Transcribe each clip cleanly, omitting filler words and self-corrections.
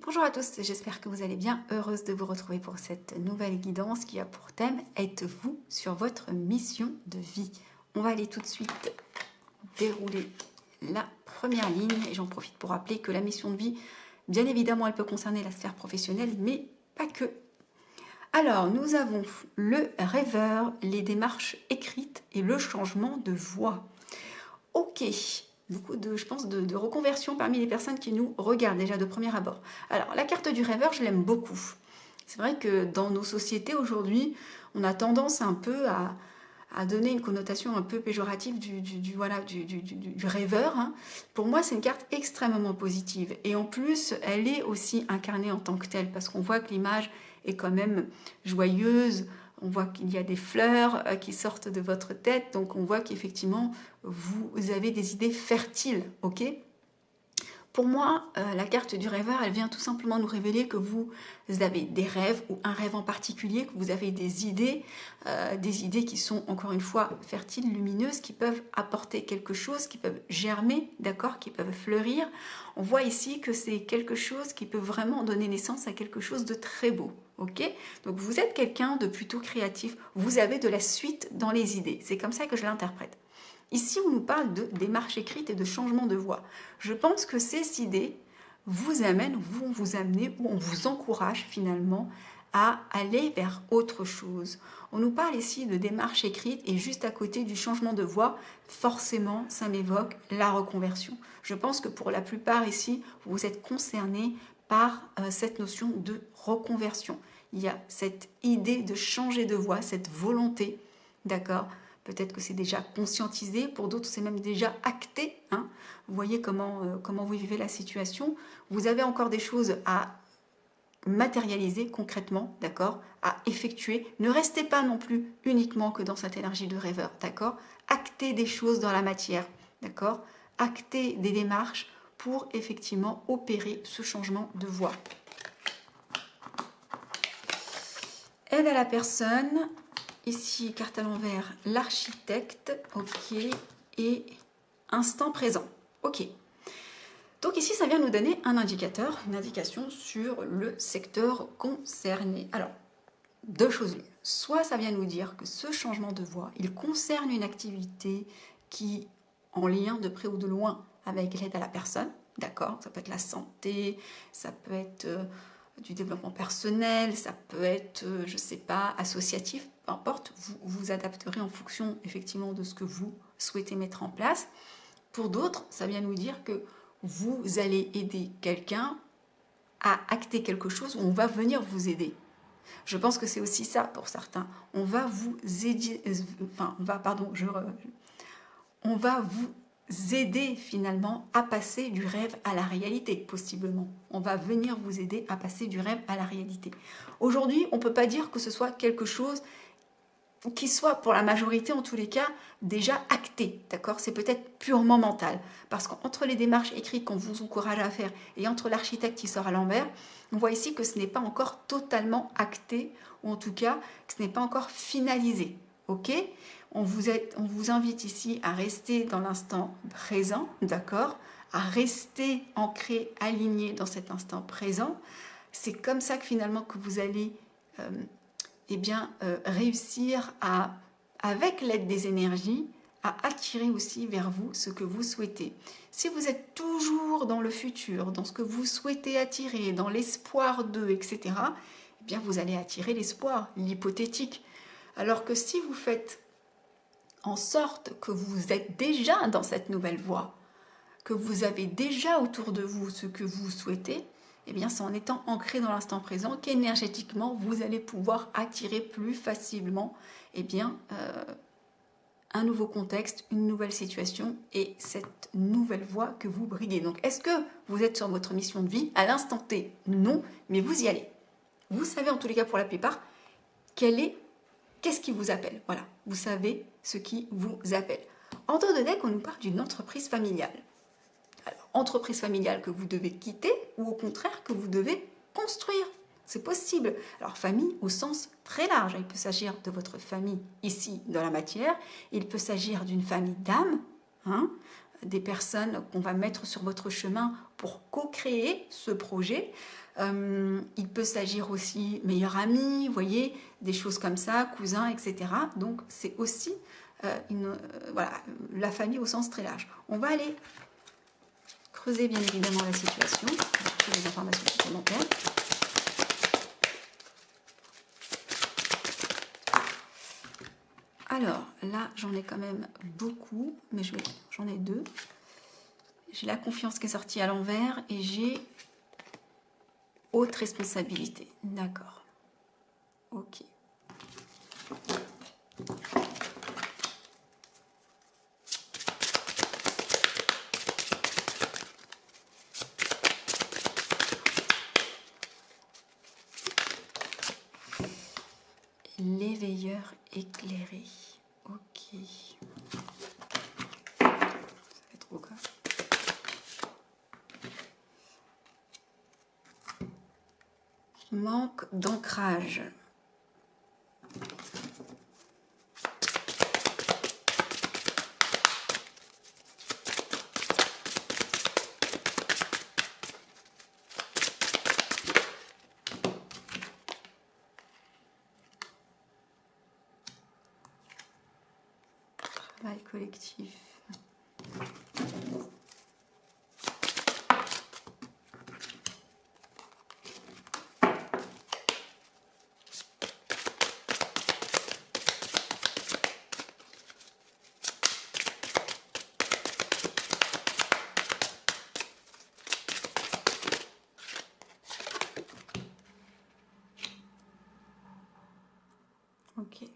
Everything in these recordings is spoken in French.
Bonjour à tous, j'espère que vous allez bien. Heureuse de vous retrouver pour cette nouvelle guidance qui a pour thème « Êtes-vous sur votre mission de vie ?» On va aller tout de suite dérouler la première ligne et j'en profite pour rappeler que la mission de vie, bien évidemment, elle peut concerner la sphère professionnelle, mais pas que. Alors, nous avons le rêveur, les démarches écrites et le changement de voix. Ok, beaucoup je pense, de reconversion parmi les personnes qui nous regardent déjà de premier abord. Alors, la carte du rêveur, je l'aime beaucoup. C'est vrai que dans nos sociétés aujourd'hui, on a tendance un peu à donner une connotation un peu péjorative du rêveur. Hein. Pour moi, c'est une carte extrêmement positive. Et en plus, elle est aussi incarnée en tant que telle, parce qu'on voit que l'image est quand même joyeuse, on voit qu'il y a des fleurs qui sortent de votre tête, donc on voit qu'effectivement, vous avez des idées fertiles, ok ? Pour moi, la carte du rêveur, elle vient tout simplement nous révéler que vous avez des rêves ou un rêve en particulier, que vous avez des idées qui sont encore une fois fertiles, lumineuses, qui peuvent apporter quelque chose, qui peuvent germer, d'accord, qui peuvent fleurir. On voit ici que c'est quelque chose qui peut vraiment donner naissance à quelque chose de très beau. Ok, donc vous êtes quelqu'un de plutôt créatif, vous avez de la suite dans les idées, c'est comme ça que je l'interprète. Ici, on nous parle de démarche écrite et de changement de voix. Je pense que ces idées vous amènent, vont vous amener, ou on vous encourage finalement à aller vers autre chose. On nous parle ici de démarche écrite et juste à côté du changement de voix, forcément, ça m'évoque la reconversion. Je pense que pour la plupart ici, vous êtes concernés par cette notion de reconversion. Il y a cette idée de changer de voix, cette volonté, d'accord ? Peut-être que c'est déjà conscientisé, pour d'autres c'est même déjà acté. Hein. Vous voyez comment vous vivez la situation. Vous avez encore des choses à matérialiser concrètement, d'accord, à effectuer. Ne restez pas non plus uniquement que dans cette énergie de rêveur, d'accord. Actez des choses dans la matière, d'accord. Actez des démarches pour effectivement opérer ce changement de voie. Aide à la personne. Ici, carte à l'envers, l'architecte, ok, et instant présent, ok. Donc ici, ça vient nous donner un indicateur, une indication sur le secteur concerné. Alors, deux choses l'une. Soit ça vient nous dire que ce changement de voie, il concerne une activité qui, en lien de près ou de loin avec l'aide à la personne, d'accord, ça peut être la santé, ça peut être du développement personnel, ça peut être, je ne sais pas, associatif, peu importe, vous vous adapterez en fonction effectivement de ce que vous souhaitez mettre en place. Pour d'autres, ça vient nous dire que vous allez aider quelqu'un à acter quelque chose où on va venir vous aider. Je pense que c'est aussi ça pour certains. On va vous aider, on va vous aider finalement à passer du rêve à la réalité, possiblement. On va venir vous aider à passer du rêve à la réalité. Aujourd'hui, on ne peut pas dire que ce soit quelque chose qui soit, pour la majorité en tous les cas, déjà acté, d'accord? C'est peut-être purement mental, parce qu'entre les démarches écrites qu'on vous encourage à faire et entre l'architecte qui sort à l'envers, on voit ici que ce n'est pas encore totalement acté, ou en tout cas, que ce n'est pas encore finalisé, ok? On vous invite ici à rester dans l'instant présent, d'accord? À rester ancré, aligné dans cet instant présent. C'est comme ça que finalement que vous allez réussir à, avec l'aide des énergies, à attirer aussi vers vous ce que vous souhaitez. Si vous êtes toujours dans le futur, dans ce que vous souhaitez attirer, dans l'espoir d'eux, etc., eh bien vous allez attirer l'espoir, l'hypothétique. Alors que si vous faites en sorte que vous êtes déjà dans cette nouvelle voie, que vous avez déjà autour de vous ce que vous souhaitez, eh bien c'est en étant ancré dans l'instant présent qu'énergétiquement vous allez pouvoir attirer plus facilement un nouveau contexte, une nouvelle situation et cette nouvelle voie que vous briguez. Donc est-ce que vous êtes sur votre mission de vie? À l'instant T, non, mais vous y allez. Vous savez en tous les cas pour la plupart qu'est-ce qui vous appelle. Voilà, vous savez ce qui vous appelle. En dos de deck, on nous parle d'une entreprise familiale. Alors, entreprise familiale que vous devez quitter ou au contraire que vous devez construire. C'est possible. Alors, famille au sens très large. Il peut s'agir de votre famille ici dans la matière. Il peut s'agir d'une famille d'âme, hein, des personnes qu'on va mettre sur votre chemin pour co-créer ce projet. Il peut s'agir aussi meilleur ami, vous voyez, des choses comme ça, cousin, etc. Donc c'est aussi voilà, la famille au sens très large. On va aller creuser bien évidemment la situation, chercher des informations supplémentaires. Alors là, j'en ai quand même beaucoup, mais j'en ai deux. J'ai la confiance qui est sortie à l'envers et j'ai haute responsabilité. D'accord. Ok. L'éveilleur éclairé. Ok. Ça fait trop quoi. Manque d'ancrage. Travail collectif. Ok.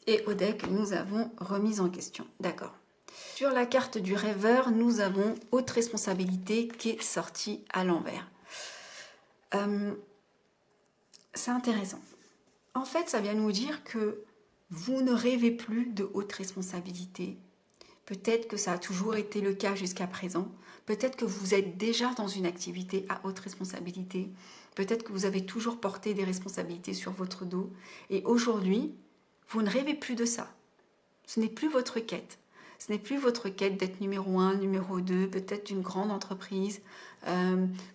Et au deck, nous avons remise en question. D'accord. Sur la carte du rêveur, nous avons haute responsabilité qui est sortie à l'envers. C'est intéressant. En fait, ça vient nous dire que vous ne rêvez plus de haute responsabilité. Peut-être que ça a toujours été le cas jusqu'à présent. Peut-être que vous êtes déjà dans une activité à haute responsabilité. Peut-être que vous avez toujours porté des responsabilités sur votre dos. Et aujourd'hui, vous ne rêvez plus de ça. Ce n'est plus votre quête. Ce n'est plus votre quête d'être numéro 1, numéro 2, peut-être d'une grande entreprise.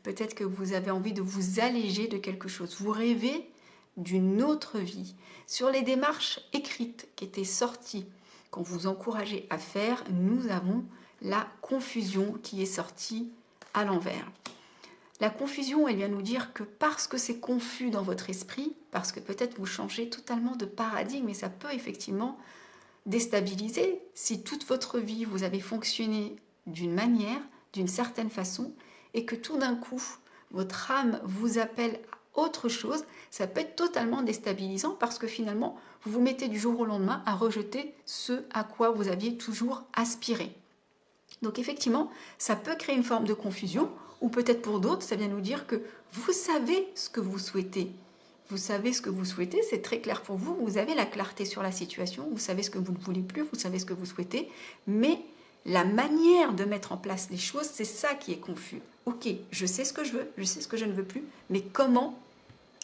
Peut-être que vous avez envie de vous alléger de quelque chose. Vous rêvez d'une autre vie. Sur les démarches écrites qui étaient sorties, qu'on vous encourageait à faire, nous avons la confusion qui est sortie à l'envers. La confusion, elle vient nous dire que parce que c'est confus dans votre esprit, parce que peut-être vous changez totalement de paradigme, et ça peut effectivement déstabiliser. Si toute votre vie, vous avez fonctionné d'une manière, d'une certaine façon, et que tout d'un coup, votre âme vous appelle à autre chose, ça peut être totalement déstabilisant parce que finalement, vous vous mettez du jour au lendemain à rejeter ce à quoi vous aviez toujours aspiré. Donc effectivement, ça peut créer une forme de confusion, ou peut-être pour d'autres, ça vient nous dire que vous savez ce que vous souhaitez. Vous savez ce que vous souhaitez, c'est très clair pour vous, vous avez la clarté sur la situation, vous savez ce que vous ne voulez plus, vous savez ce que vous souhaitez, mais la manière de mettre en place les choses, c'est ça qui est confus. Ok, je sais ce que je veux, je sais ce que je ne veux plus, mais comment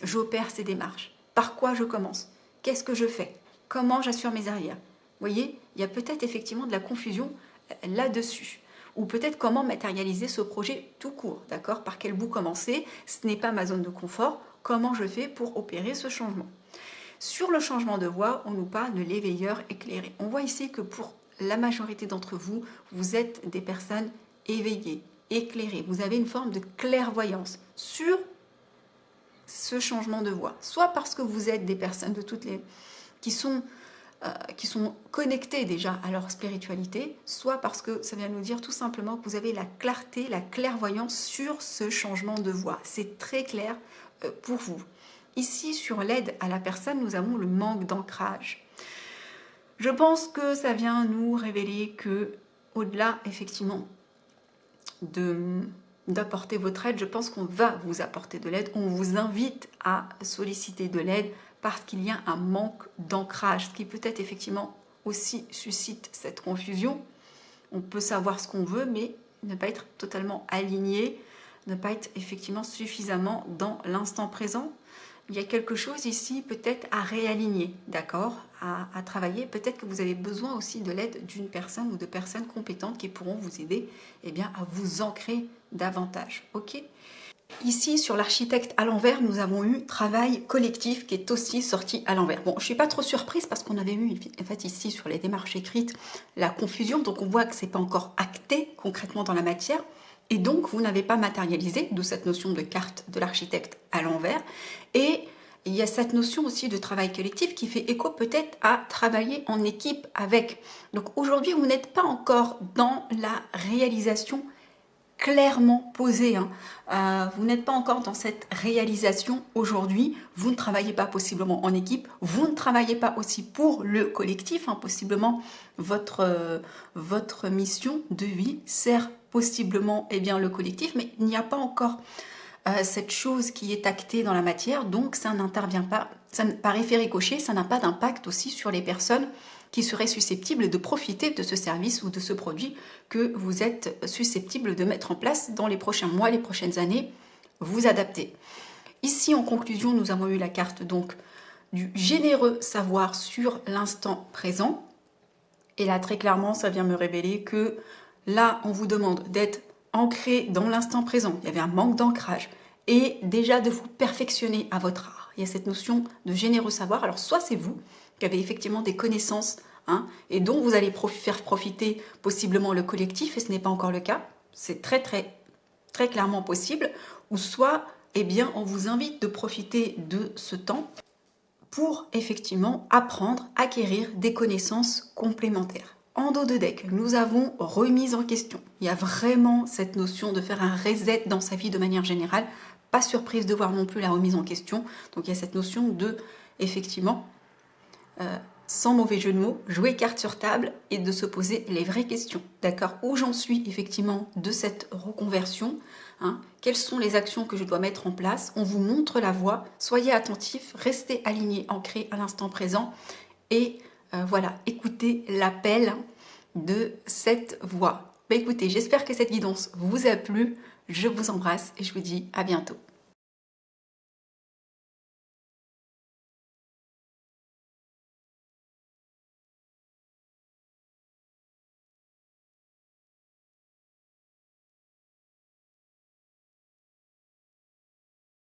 j'opère ces démarches? Par quoi je commence? Qu'est-ce que je fais? Comment j'assure mes arrières? Vous voyez, il y a peut-être effectivement de la confusion là-dessus. Ou peut-être comment matérialiser ce projet tout court, d'accord? Par quel bout commencer? Ce n'est pas ma zone de confort. Comment je fais pour opérer ce changement? Sur le changement de voie, on nous parle de l'éveilleur éclairé. On voit ici que pour la majorité d'entre vous, vous êtes des personnes éveillées, éclairées. Vous avez une forme de clairvoyance sur ce changement de voie. Soit parce que vous êtes des personnes de toutes les qui sont connectés déjà à leur spiritualité, soit parce que ça vient nous dire tout simplement que vous avez la clarté, la clairvoyance sur ce changement de voie. C'est très clair pour vous. Ici, sur l'aide à la personne, nous avons le manque d'ancrage. Je pense que ça vient nous révéler que, au-delà, effectivement, d'apporter votre aide, je pense qu'on va vous apporter de l'aide. On vous invite à solliciter de l'aide parce qu'il y a un manque d'ancrage, ce qui peut-être effectivement aussi suscite cette confusion. On peut savoir ce qu'on veut, mais ne pas être totalement aligné, ne pas être effectivement suffisamment dans l'instant présent. il y a quelque chose ici peut-être à réaligner, d'accord, à travailler. Peut-être que vous avez besoin aussi de l'aide d'une personne ou de personnes compétentes qui pourront vous aider eh bien, à vous ancrer davantage. Ok. Ici, sur l'architecte à l'envers, nous avons eu travail collectif qui est aussi sorti à l'envers. Bon, je ne suis pas trop surprise parce qu'on avait eu, en fait, ici, sur les démarches écrites, la confusion. Donc, on voit que ce n'est pas encore acté concrètement dans la matière. Et donc, vous n'avez pas matérialisé, d'où cette notion de carte de l'architecte à l'envers. Et il y a cette notion aussi de travail collectif qui fait écho peut-être à travailler en équipe avec. Donc, aujourd'hui, vous n'êtes pas encore dans la réalisation clairement posée. Vous n'êtes pas encore dans cette réalisation aujourd'hui. Vous ne travaillez pas possiblement en équipe. Vous ne travaillez pas aussi pour le collectif. Possiblement, votre mission de vie sert possiblement le collectif, mais il n'y a pas encore cette chose qui est actée dans la matière, donc ça n'intervient pas, par effet ricochet, ça n'a pas d'impact aussi sur les personnes qui seraient susceptibles de profiter de ce service ou de ce produit que vous êtes susceptible de mettre en place dans les prochains mois, les prochaines années, vous adapter. Ici, en conclusion, nous avons eu la carte donc du généreux savoir sur l'instant présent. Et là, très clairement, ça vient me révéler que là, on vous demande d'être ancré dans l'instant présent. Il y avait un manque d'ancrage. Et déjà de vous perfectionner à votre art. Il y a cette notion de généreux savoir. Alors, soit c'est vous qui avez effectivement des connaissances et dont vous allez faire profiter possiblement le collectif, et ce n'est pas encore le cas. C'est très, très, très clairement possible. Ou soit, on vous invite de profiter de ce temps pour effectivement apprendre, acquérir des connaissances complémentaires. En dos de deck, nous avons remise en question. Il y a vraiment cette notion de faire un reset dans sa vie de manière générale. Pas surprise de voir non plus la remise en question. Donc il y a cette notion de, effectivement, sans mauvais jeu de mots, jouer carte sur table et de se poser les vraies questions. D'accord? Où j'en suis effectivement de cette reconversion? Quelles sont les actions que je dois mettre en place? On vous montre la voie. Soyez attentifs, restez alignés, ancrés à l'instant présent. Et voilà, écoutez l'appel de cette voix. Écoutez, j'espère que cette guidance vous a plu. Je vous embrasse et je vous dis à bientôt.